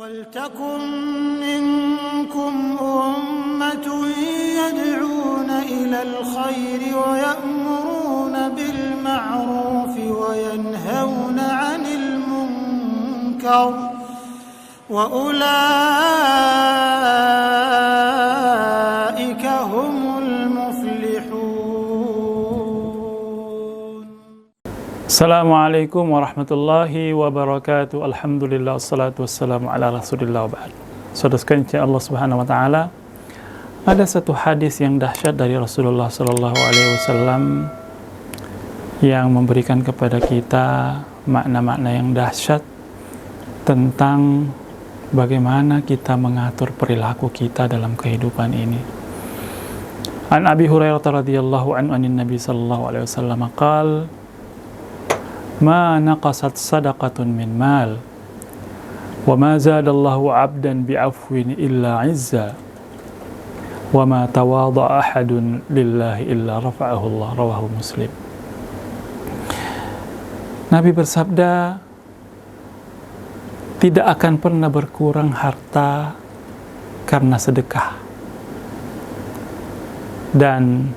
وَلْتَكُنْ مِنْكُمْ أُمَّةٌ يَدْعُونَ إِلَى الْخَيْرِ وَيَأْمُرُونَ بِالْمَعْرُوفِ وَيَنْهَوْنَ عَنِ الْمُنْكَرِ وَأُولَئِكَ هُمُ الْمُفْلِحُونَ. Assalamualaikum warahmatullahi wabarakatuh. Alhamdulillah, wassalatu wassalamu ala rasulillah wa ba'd. Saudara sekalian Allah subhanahu wa ta'ala, ada satu hadis yang dahsyat dari Rasulullah sallallahu alaihi wasallam yang memberikan kepada kita makna-makna yang dahsyat tentang bagaimana kita mengatur perilaku kita dalam kehidupan ini. An Abi Hurairah radhiyallahu anhu anin Nabi sallallahu alaihi wasallam qala: "Ma naqasat sadaqatun min mal wa ma zadallahu 'abdan bi'afwin illa 'izza wa ma tawadha'a ahadun lillahi illa rafa'ahu Allah." Rawahu Muslim. Nabi bersabda, tidak akan pernah berkurang harta karena sedekah, dan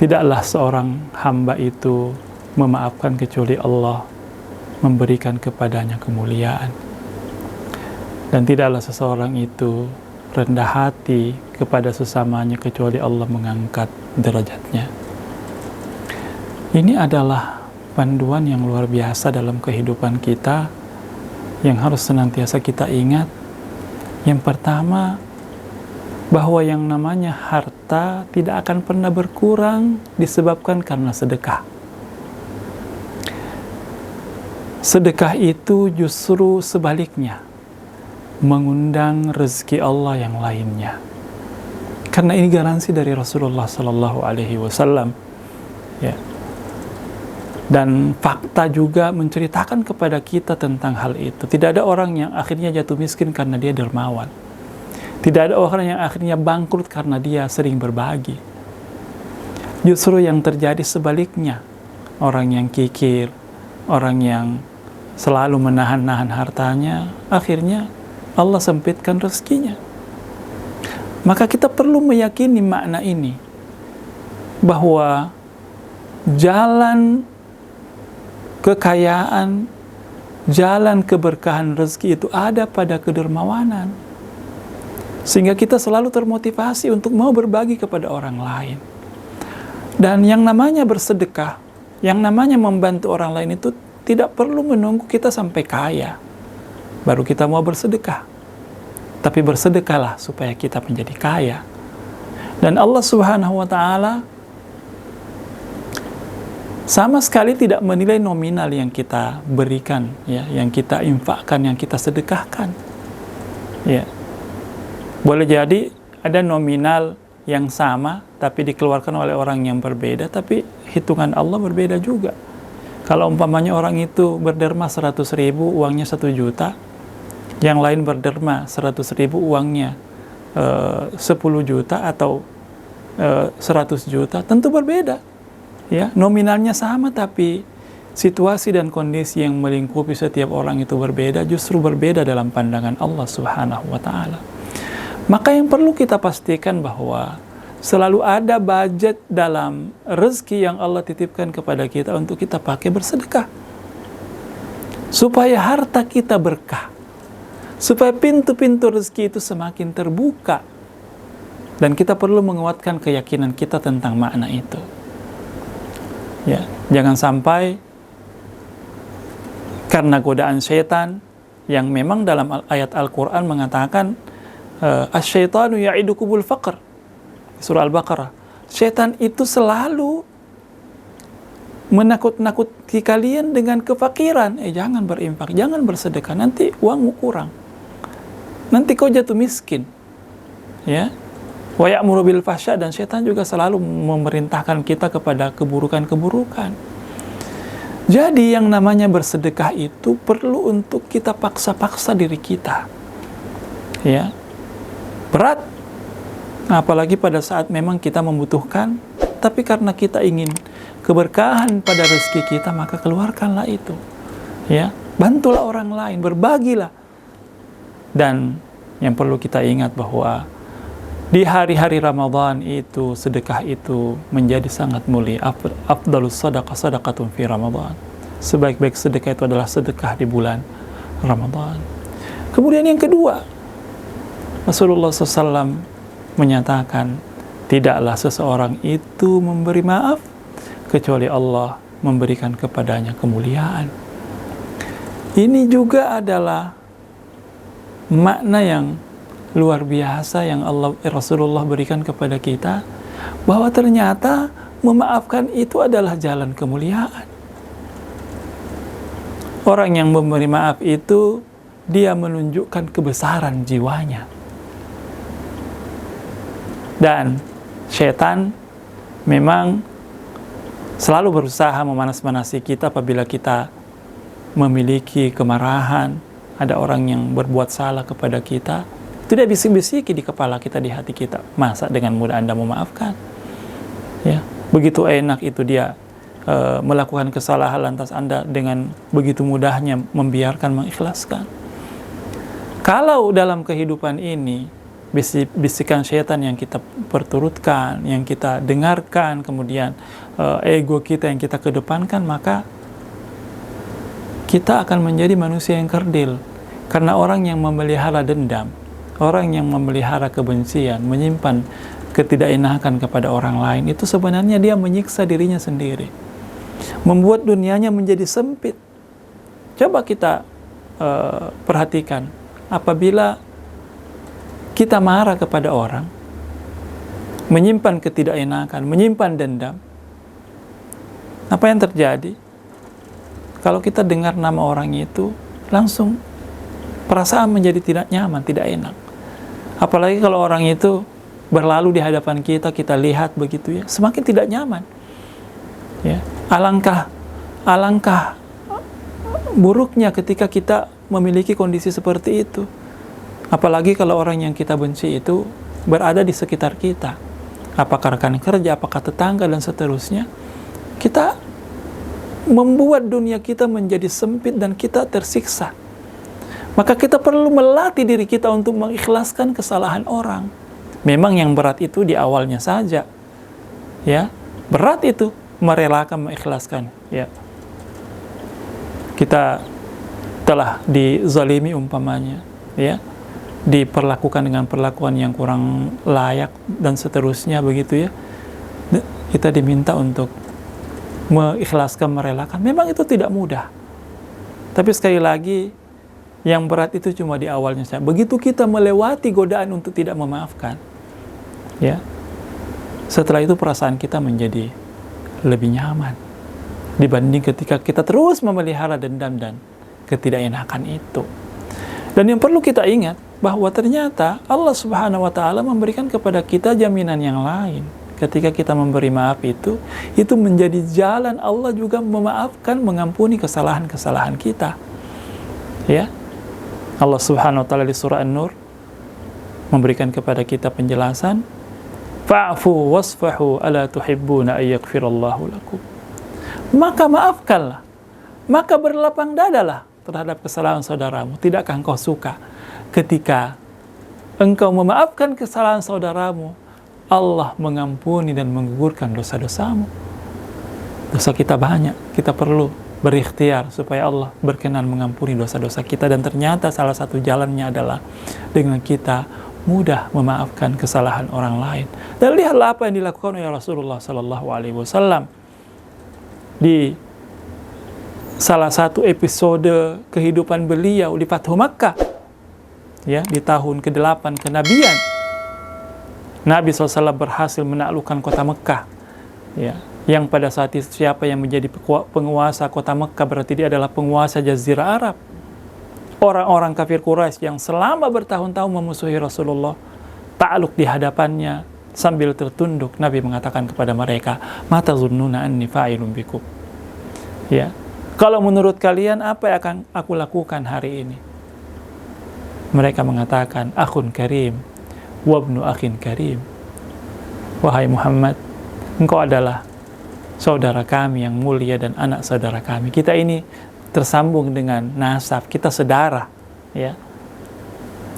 tidaklah seorang hamba itu memaafkan kecuali Allah memberikan kepadanya kemuliaan, dan tidaklah seseorang itu rendah hati kepada sesamanya kecuali Allah mengangkat derajatnya. Ini adalah panduan yang luar biasa dalam kehidupan kita yang harus senantiasa kita ingat. Yang pertama, bahwa yang namanya harta tidak akan pernah berkurang disebabkan karena sedekah. Sedekah itu justru sebaliknya, mengundang rezeki Allah yang lainnya. Karena ini garansi dari Rasulullah sallallahu alaihi wasallam. Ya. Dan fakta juga menceritakan kepada kita tentang hal itu. Tidak ada orang yang akhirnya jatuh miskin karena dia dermawan. Tidak ada orang yang akhirnya bangkrut karena dia sering berbagi. Justru yang terjadi sebaliknya. Orang yang kikir, orang yang selalu menahan-nahan hartanya, akhirnya Allah sempitkan rezekinya. Maka kita perlu meyakini makna ini, bahwa jalan kekayaan, jalan keberkahan rezeki itu ada pada kedermawanan, sehingga kita selalu termotivasi untuk mau berbagi kepada orang lain. Dan yang namanya bersedekah, yang namanya membantu orang lain itu tidak perlu menunggu kita sampai kaya baru kita mau bersedekah. Tapi bersedekahlah supaya kita menjadi kaya. Dan Allah Subhanahu wa ta'ala sama sekali tidak menilai nominal yang kita berikan, ya, yang kita infakkan, yang kita sedekahkan. Ya. Boleh jadi ada nominal yang sama tapi dikeluarkan oleh orang yang berbeda, tapi hitungan Allah berbeda juga. Kalau umpamanya orang itu berderma 100.000, uangnya 1 juta, yang lain berderma 100.000, uangnya 10 juta atau 100 juta, tentu berbeda. Ya, nominalnya sama tapi situasi dan kondisi yang melingkupi setiap orang itu berbeda, justru berbeda dalam pandangan Allah Subhanahu wa ta'ala. Maka yang perlu kita pastikan bahwa selalu ada budget dalam rezeki yang Allah titipkan kepada kita untuk kita pakai bersedekah, supaya harta kita berkah, supaya pintu-pintu rezeki itu semakin terbuka. Dan kita perlu menguatkan keyakinan kita tentang makna itu. Ya, jangan sampai karena godaan syaitan yang memang dalam ayat Al-Quran mengatakan asy-syaitanu ya'idukumul faqr, surah Al-Baqarah. Syaitan itu selalu menakut-nakuti kalian dengan kefakiran. Jangan berinfak, jangan bersedekah, nanti uangmu kurang, nanti kau jatuh miskin. Ya. Wa ya'muru bil fahsya, dan syaitan juga selalu memerintahkan kita kepada keburukan-keburukan. Jadi yang namanya bersedekah itu perlu untuk kita paksa-paksa diri kita. Ya. Berat, apalagi pada saat memang kita membutuhkan, tapi karena kita ingin keberkahan pada rezeki kita, maka keluarkanlah itu. Ya, bantulah orang lain, berbagilah. Dan yang perlu kita ingat bahwa di hari-hari Ramadan itu sedekah itu menjadi sangat mulia. Afdalus sadaqah sadaqatun fi Ramadan. Sebaik-baik sedekah itu adalah sedekah di bulan Ramadan. Kemudian yang kedua, Rasulullah SAW menyatakan, tidaklah seseorang itu memberi maaf kecuali Allah memberikan kepadanya kemuliaan. Ini juga adalah makna yang luar biasa yang Rasulullah berikan kepada kita, bahwa ternyata memaafkan itu adalah jalan kemuliaan. Orang yang memberi maaf itu, dia menunjukkan kebesaran jiwanya. Dan syaitan memang selalu berusaha memanas-manasi kita apabila kita memiliki kemarahan. Ada orang yang berbuat salah kepada kita, tidak bisik-bisiki di kepala kita, di hati kita, masa dengan mudah Anda memaafkan? Ya, begitu enak itu dia melakukan kesalahan, lantas Anda dengan begitu mudahnya membiarkan, mengikhlaskan. Kalau dalam kehidupan ini bisikan syaitan yang kita perturutkan, yang kita dengarkan, kemudian ego kita yang kita kedepankan, maka kita akan menjadi manusia yang kerdil. Karena orang yang memelihara dendam, orang yang memelihara kebencian, menyimpan ketidakenakan kepada orang lain, itu sebenarnya dia menyiksa dirinya sendiri, membuat dunianya menjadi sempit. Coba kita perhatikan, apabila kita marah kepada orang, menyimpan ketidakenakan, menyimpan dendam, apa yang terjadi? Kalau kita dengar nama orang itu, langsung perasaan menjadi tidak nyaman, tidak enak. Apalagi kalau orang itu berlalu di hadapan kita, kita lihat begitu ya, semakin tidak nyaman. Ya, alangkah buruknya ketika kita memiliki kondisi seperti itu. Apalagi kalau orang yang kita benci itu berada di sekitar kita, apakah rekan kerja, apakah tetangga, dan seterusnya. Kita membuat dunia kita menjadi sempit dan kita tersiksa. Maka kita perlu melatih diri kita untuk mengikhlaskan kesalahan orang. Memang yang berat itu di awalnya saja, ya, berat itu merelakan, mengikhlaskan. Ya, kita telah dizalimi umpamanya, ya, diperlakukan dengan perlakuan yang kurang layak dan seterusnya begitu ya. Kita diminta untuk mengikhlaskan, merelakan. Memang itu tidak mudah. Tapi sekali lagi, yang berat itu cuma di awalnya saja. Begitu kita melewati godaan untuk tidak memaafkan, ya, setelah itu perasaan kita menjadi lebih nyaman dibanding ketika kita terus memelihara dendam dan ketidakenakan itu. Dan yang perlu kita ingat, bahwa ternyata Allah Subhanahu wa Ta'ala memberikan kepada kita jaminan yang lain. Ketika kita memberi maaf itu menjadi jalan Allah juga memaafkan, mengampuni kesalahan-kesalahan kita. Ya, Allah Subhanahu wa Ta'ala di surah An-Nur memberikan kepada kita penjelasan, fa'fu wasfahu ala tuhibbuna ayyakfirallahu lakum. Maka maafkanlah, maka berlapang dadalah terhadap kesalahan saudaramu. Tidakkah engkau suka ketika engkau memaafkan kesalahan saudaramu, Allah mengampuni dan menggugurkan dosa-dosamu? Dosa kita banyak, kita perlu berikhtiar supaya Allah berkenan mengampuni dosa-dosa kita. Dan ternyata salah satu jalannya adalah dengan kita mudah memaafkan kesalahan orang lain. Dan lihatlah apa yang dilakukan oleh Rasulullah SAW di salah satu episode kehidupan beliau di Fathu Makkah, ya, di tahun ke-8 kenabian. Nabi SAW berhasil menaklukkan kota Mekah, ya, yang pada saat itu siapa yang menjadi penguasa kota Mekah berarti dia adalah penguasa Jazirah Arab. Orang-orang kafir Quraisy yang selama bertahun-tahun memusuhi Rasulullah takluk di hadapannya sambil tertunduk. Nabi mengatakan kepada mereka, "Mata zunnuna anni fa'ilun bikum?" Ya, kalau menurut kalian apa yang akan aku lakukan hari ini? Mereka mengatakan, "Akhun karim wabnu akhin karim." Wahai Muhammad, engkau adalah saudara kami yang mulia dan anak saudara kami. Kita ini tersambung dengan nasab, kita saudara, ya.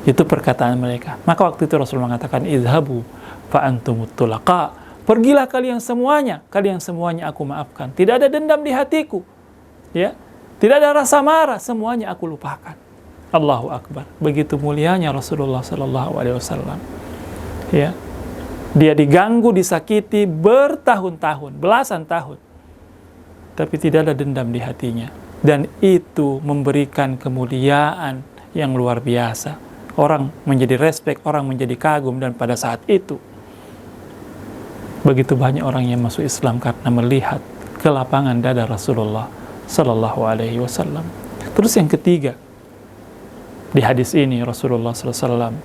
Itu perkataan mereka. Maka waktu itu Rasul mengatakan, idhabu fa antumut tulaqa. Pergilah kalian semuanya aku maafkan. Tidak ada dendam di hatiku. Ya. Tidak ada rasa marah, semuanya aku lupakan. Allahu Akbar. Begitu mulianya Rasulullah sallallahu alaihi wasallam. Ya. Dia diganggu, disakiti bertahun-tahun, belasan tahun. Tapi tidak ada dendam di hatinya. Dan itu memberikan kemuliaan yang luar biasa. Orang menjadi respect, orang menjadi kagum, dan pada saat itu begitu banyak orang yang masuk Islam karena melihat kelapangan dada Rasulullah sallallahu alaihi wasallam. Terus yang ketiga, di hadis ini Rasulullah sallallahu alaihi wasallam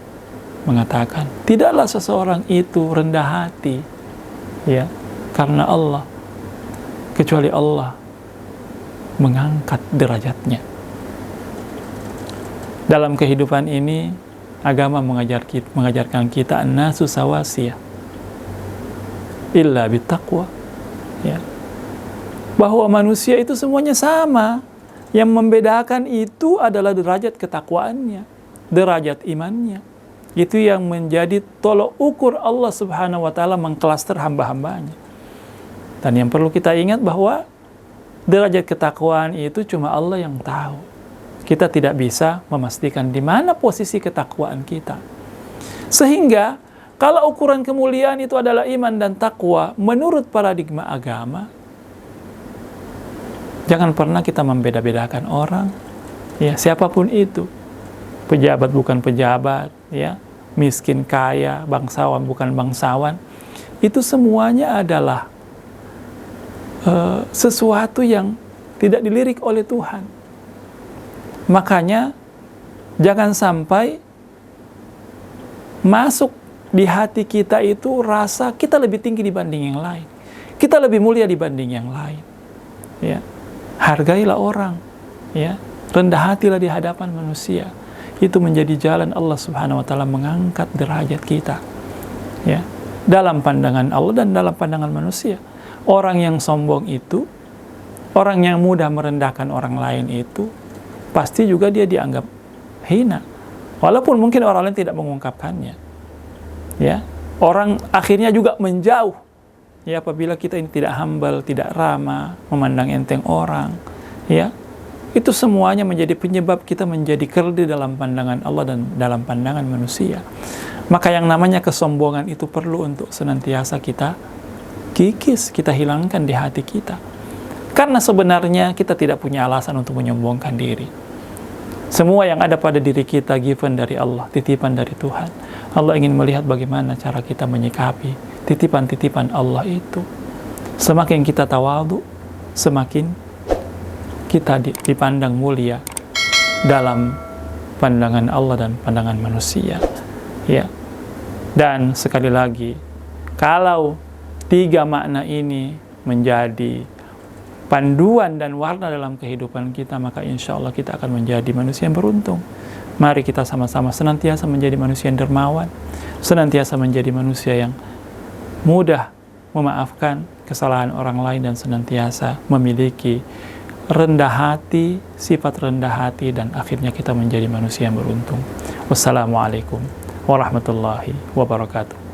mengatakan, tidaklah seseorang itu rendah hati ya karena Allah, kecuali Allah mengangkat derajatnya. Dalam kehidupan ini agama mengajarkan kita an-nasu sawasiyah illa bittaqwa, ya, bahwa manusia itu semuanya sama. Yang membedakan itu adalah derajat ketakwaannya, derajat imannya. Itu yang menjadi tolok ukur Allah Subhanahu wa taala mengklaster hamba-hambanya. Dan yang perlu kita ingat bahwa derajat ketakwaan itu cuma Allah yang tahu. Kita tidak bisa memastikan di mana posisi ketakwaan kita. Sehingga kalau ukuran kemuliaan itu adalah iman dan takwa menurut paradigma agama, jangan pernah kita membeda-bedakan orang, ya, siapapun itu. Pejabat bukan pejabat, ya, miskin kaya, bangsawan bukan bangsawan. Itu semuanya adalah sesuatu yang tidak dilirik oleh Tuhan. Makanya jangan sampai masuk di hati kita itu rasa kita lebih tinggi dibanding yang lain, kita lebih mulia dibanding yang lain. Ya, hargailah orang, ya, rendah hatilah di hadapan manusia. Itu menjadi jalan Allah Subhanahu wa taala mengangkat derajat kita, ya, dalam pandangan Allah dan dalam pandangan manusia. Orang yang sombong itu, orang yang mudah merendahkan orang lain itu, pasti juga dia dianggap hina, walaupun mungkin orang lain tidak mengungkapkannya. Ya, orang akhirnya juga menjauh. Ya, apabila kita ini tidak humble, tidak ramah, memandang enteng orang, ya, itu semuanya menjadi penyebab kita menjadi kerdil dalam pandangan Allah dan dalam pandangan manusia. Maka yang namanya kesombongan itu perlu untuk senantiasa kita kikis, kita hilangkan di hati kita. Karena sebenarnya kita tidak punya alasan untuk menyombongkan diri. Semua yang ada pada diri kita given dari Allah, titipan dari Tuhan. Allah ingin melihat bagaimana cara kita menyikapi titipan-titipan Allah itu. Semakin kita tawadhu, semakin kita dipandang mulia dalam pandangan Allah dan pandangan manusia. Ya. Dan sekali lagi, kalau tiga makna ini menjadi panduan dan warna dalam kehidupan kita, maka insya Allah kita akan menjadi manusia yang beruntung. Mari kita sama-sama senantiasa menjadi manusia yang dermawan, senantiasa menjadi manusia yang mudah memaafkan kesalahan orang lain dan senantiasa memiliki rendah hati, sifat rendah hati, dan akhirnya kita menjadi manusia yang beruntung. Wassalamualaikum warahmatullahi wabarakatuh.